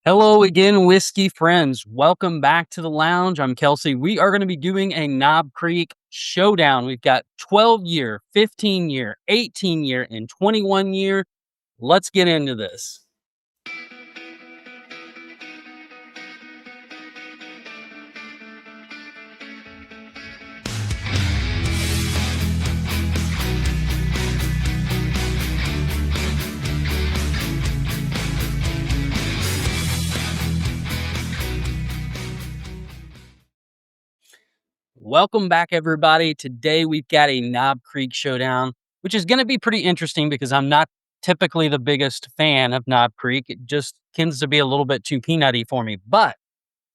Hello again, whiskey friends. Welcome back to the lounge. I'm Kelsey. We are going to be doing a Knob Creek showdown. We've got 12 year, 15 year, 18 year, and 21 year. Let's get into this. Welcome back, everybody. Today we've got a Knob Creek showdown, which is going to be pretty interesting because I'm not typically the biggest fan of Knob Creek. It just tends to be a little bit too peanutty for me. But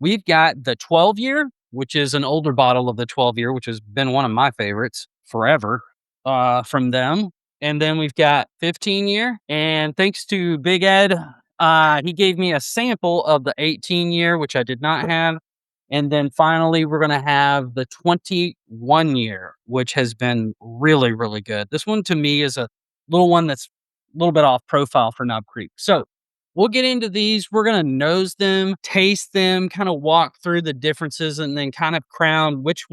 we've got the 12 year, which is an older bottle of the 12 year, which has been one of my favorites forever from them. And then we've got 15 year. And thanks to Big Ed, he gave me a sample of the 18 year, which I did not have. And then finally, we're going to have the 21 year, which has been really, really good. This one to me is a little one that's a little bit off profile for Knob Creek. So we'll get into these. We're going to nose them, taste them, kind of walk through the differences, and then kind of crown which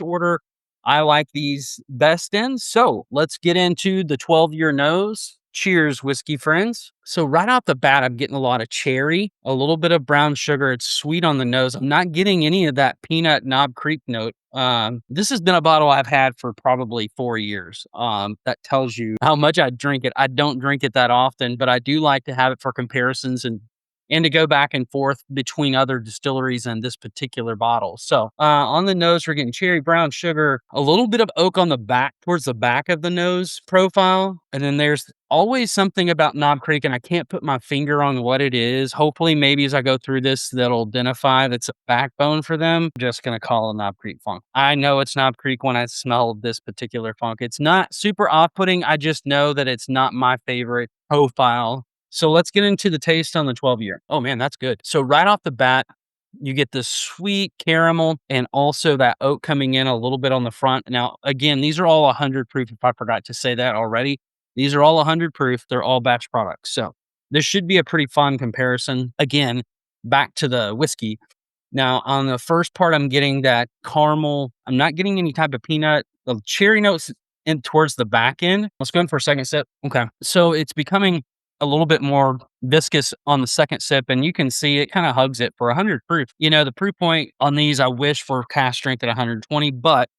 order I like these best in. So let's get into the 12-year nose. Cheers, whiskey friends. So right off the bat, I'm getting a lot of cherry, a little bit of brown sugar. It's sweet on the nose. I'm not getting any of that peanut Knob Creek note. This has been a bottle I've had for probably 4 years. That tells you how much I drink it. I don't drink it that often, but I do like to have it for comparisons and to go back and forth between other distilleries and this particular bottle. So on the nose, we're getting cherry, brown sugar, a little bit of oak on the back, towards the back of the nose profile. And then there's always something about Knob Creek, and I can't put my finger on what it is. Hopefully, maybe as I go through this, that'll identify that's a backbone for them. I'm just going to call it Knob Creek funk. I know it's Knob Creek when I smell this particular funk. It's not super off-putting. I just know that it's not my favorite profile. So let's get into the taste on the 12 year. Oh man, that's good. So right off the bat, you get the sweet caramel and also that oak coming in a little bit on the front. Now, again, these are all 100 proof. If I forgot to say that already, these are all 100 proof. They're all batch products. So this should be a pretty fun comparison. Again, back to the whiskey. Now, on the first part, I'm getting that caramel. I'm not getting any type of peanut. The cherry notes in towards the back end. Let's go in for a second sip. Okay. So it's becoming a little bit more viscous on the second sip, and you can see it kind of hugs it for 100 proof. You know, the proof point on these, I wish for cast strength at 120, but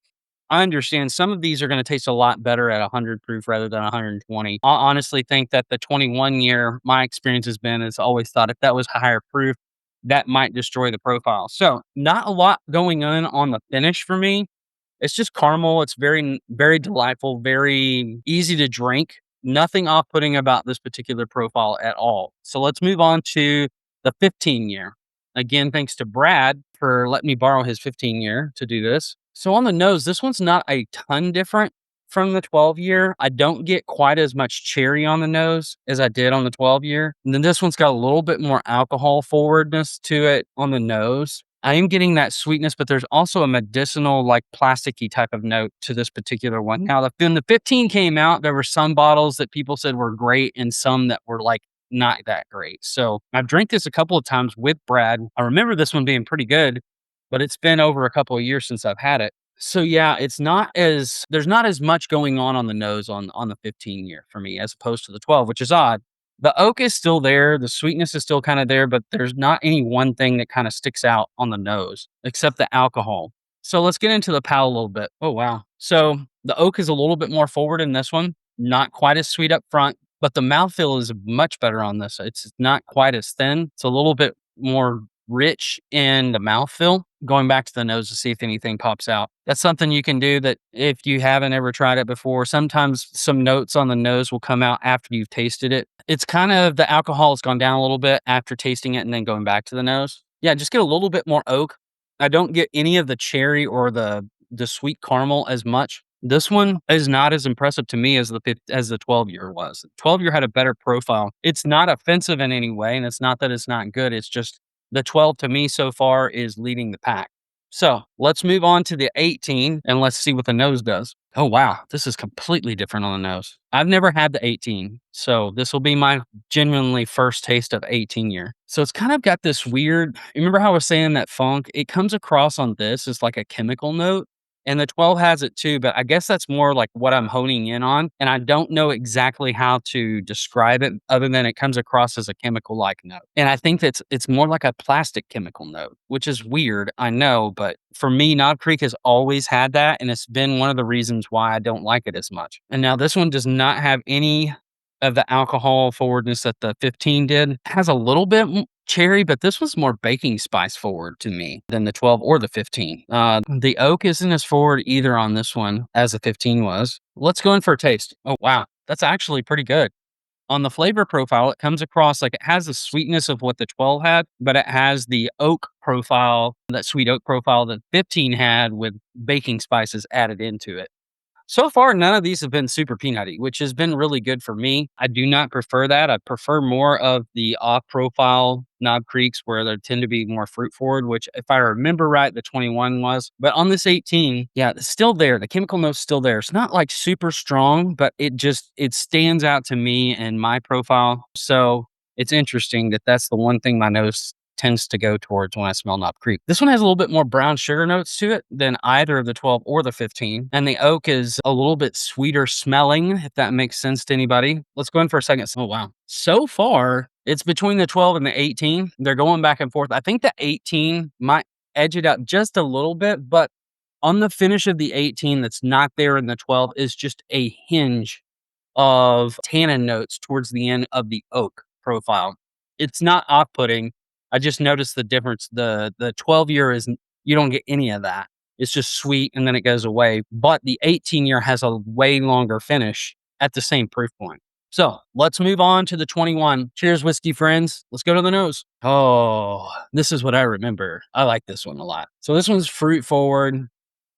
I understand some of these are going to taste a lot better at 100 proof rather than 120. I honestly think that the 21 year, my experience has always thought if that was higher proof, that might destroy the profile. So not a lot going on the finish for me. It's just caramel. It's very, very delightful, very easy to drink. Nothing off-putting about this particular profile at all. So let's move on to the 15 year. Again, thanks to Brad for letting me borrow his 15 year to do this. So on the nose, this one's not a ton different from the 12 year. I don't get quite as much cherry on the nose as I did on the 12 year. And then this one's got a little bit more alcohol forwardness to it on the nose. I am getting that sweetness, but there's also a medicinal, like plasticky type of note to this particular one. Now, when the 15 came out, there were some bottles that people said were great and some that were like not that great. So I've drank this a couple of times with Brad. I remember this one being pretty good, but it's been over a couple of years since I've had it. So yeah, there's not as much going on the nose on the 15 year for me as opposed to the 12, which is odd. The oak is still there. The sweetness is still kind of there, but there's not any one thing that kind of sticks out on the nose except the alcohol. So let's get into the palate a little bit. Oh, wow. So the oak is a little bit more forward in this one, not quite as sweet up front, but the mouthfeel is much better on this. It's not quite as thin. It's a little bit more rich in the mouthfeel. Going back to the nose to see if anything pops out. That's something you can do that if you haven't ever tried it before. Sometimes some notes on the nose will come out after you've tasted it. It's kind of the alcohol has gone down a little bit after tasting it and then going back to the nose. Yeah, just get a little bit more oak. I don't get any of the cherry or the sweet caramel as much. This one is not as impressive to me as the 12 year was. 12 year had a better profile. It's not offensive in any way, and it's not that it's not good. It's just the 12 to me so far is leading the pack. So let's move on to the 18 and let's see what the nose does. Oh, wow. This is completely different on the nose. I've never had the 18, so this will be my genuinely first taste of 18 year. So it's kind of got this weird, remember how I was saying that funk? It comes across on this as like a chemical note, and the 12 has it too, but I guess that's more like what I'm honing in on. And I don't know exactly how to describe it other than it comes across as a chemical like note. And I think it's more like a plastic chemical note, which is weird, I know, but for me, Knob Creek has always had that. And it's been one of the reasons why I don't like it as much. And now this one does not have any of the alcohol forwardness that the 15 did. It has a little bit cherry, but this was more baking spice forward to me than the 12 or the 15. The oak isn't as forward either on this one as the 15 was. Let's go in for a taste. Oh, wow. That's actually pretty good. On the flavor profile, it comes across like it has the sweetness of what the 12 had, but it has the oak profile, that sweet oak profile that 15 had with baking spices added into it. So far, none of these have been super peanutty, which has been really good for me. I do not prefer that. I prefer more of the off profile Knob Creeks where they tend to be more fruit forward, which, if I remember right, the 21 was. But on this 18, yeah, it's still there. The chemical note's still there. It's not like super strong, but it stands out to me in my profile. So it's interesting that that's the one thing my nose tends to go towards when I smell Knob Creek. This one has a little bit more brown sugar notes to it than either of the 12 or the 15. And the oak is a little bit sweeter smelling, if that makes sense to anybody. Let's go in for a second. Oh, wow. So far, it's between the 12 and the 18. They're going back and forth. I think the 18 might edge it out just a little bit, but on the finish of the 18 that's not there in the 12 is just a hinge of tannin notes towards the end of the oak profile. It's not off-putting. I just noticed the difference. The 12 year is you don't get any of that. It's just sweet and then it goes away. But the 18 year has a way longer finish at the same proof point. So let's move on to the 21. Cheers, whiskey friends. Let's go to the nose. Oh, this is what I remember. I like this one a lot. So this one's fruit forward,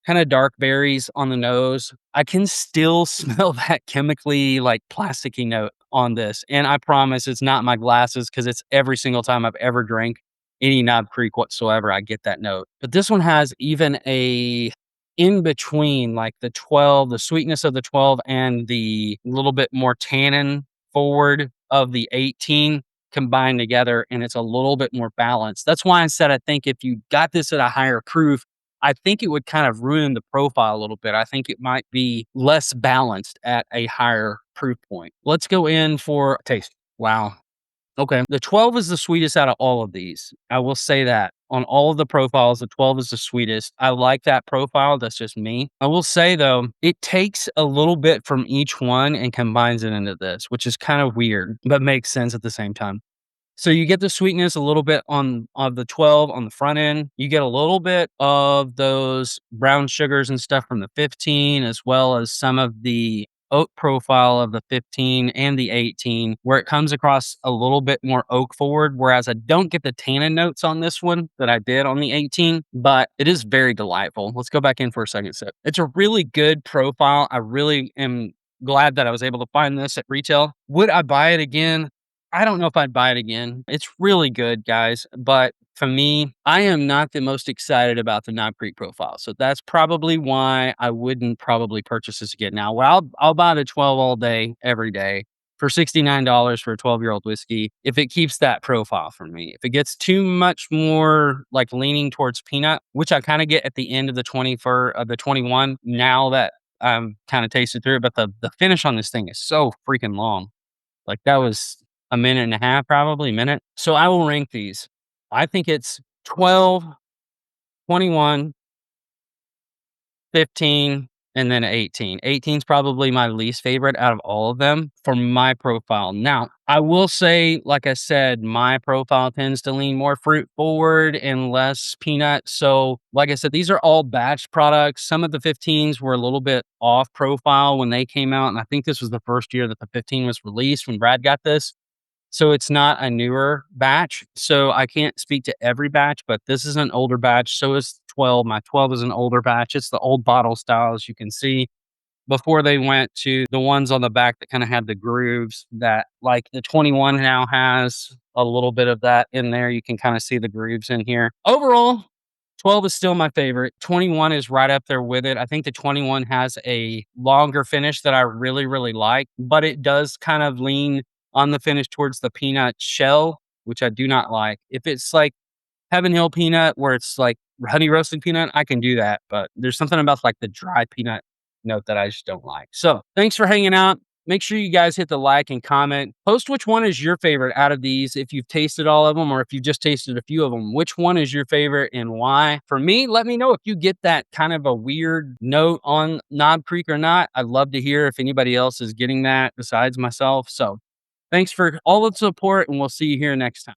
kind of dark berries on the nose. I can still smell that chemically like plasticky note on this. And I promise it's not my glasses because it's every single time I've ever drank any Knob Creek whatsoever, I get that note. But this one has even a in between, like the 12, the sweetness of the 12 and the little bit more tannin forward of the 18 combined together. And it's a little bit more balanced. That's why I said I think if you got this at a higher proof, I think it would kind of ruin the profile a little bit. I think it might be less balanced at a higher proof point. Let's go in for a taste. Wow. Okay. The 12 is the sweetest out of all of these. I will say that on all of the profiles, the 12 is the sweetest. I like that profile. That's just me. I will say though, it takes a little bit from each one and combines it into this, which is kind of weird, but makes sense at the same time. So you get the sweetness a little bit on of the 12 on the front end. You get a little bit of those brown sugars and stuff from the 15, as well as some of the oak profile of the 15 and the 18, where it comes across a little bit more oak forward. Whereas I don't get the tannin notes on this one that I did on the 18, but it is very delightful. Let's go back in for a second sip. It's a really good profile. I really am glad that I was able to find this at retail. Would I buy it again? I don't know if I'd buy it again. It's really good, guys. But for me, I am not the most excited about the Knob Creek profile. So that's probably why I wouldn't probably purchase this again. Now, well, I'll buy the 12 all day, every day for $69 for a 12-year-old whiskey if it keeps that profile for me. If it gets too much more like leaning towards peanut, which I kind of get at the end of the 21, now that I'm kind of tasted through it, but the finish on this thing is so freaking long. Like that was a minute and a half, probably a minute. So I will rank these. I think it's 12, 21, 15, and then 18. 18 is probably my least favorite out of all of them for my profile. Now, I will say, like I said, my profile tends to lean more fruit forward and less peanut. So, like I said, these are all batch products. Some of the 15s were a little bit off profile when they came out. And I think this was the first year that the 15 was released when Brad got this. So it's not a newer batch. So I can't speak to every batch, but this is an older batch. So is 12. My 12 is an older batch. It's the old bottle style, as you can see, before they went to the ones on the back that kind of had the grooves that like the 21 now has a little bit of that in there. You can kind of see the grooves in here. Overall, 12 is still my favorite. 21 is right up there with it. I think the 21 has a longer finish that I really, really like, but it does kind of lean on the finish towards the peanut shell, which I do not like. If it's like Heaven Hill peanut where it's like honey roasted peanut, I can do that, but there's something about like the dry peanut note that I just don't like. So thanks for hanging out. Make sure you guys hit the like and comment. Post which one is your favorite out of these. If you've tasted all of them or if you've just tasted a few of them, which one is your favorite and why? For me, let me know if you get that kind of a weird note on Knob Creek or not. I'd love to hear if anybody else is getting that besides myself. So thanks for all the support and we'll see you here next time.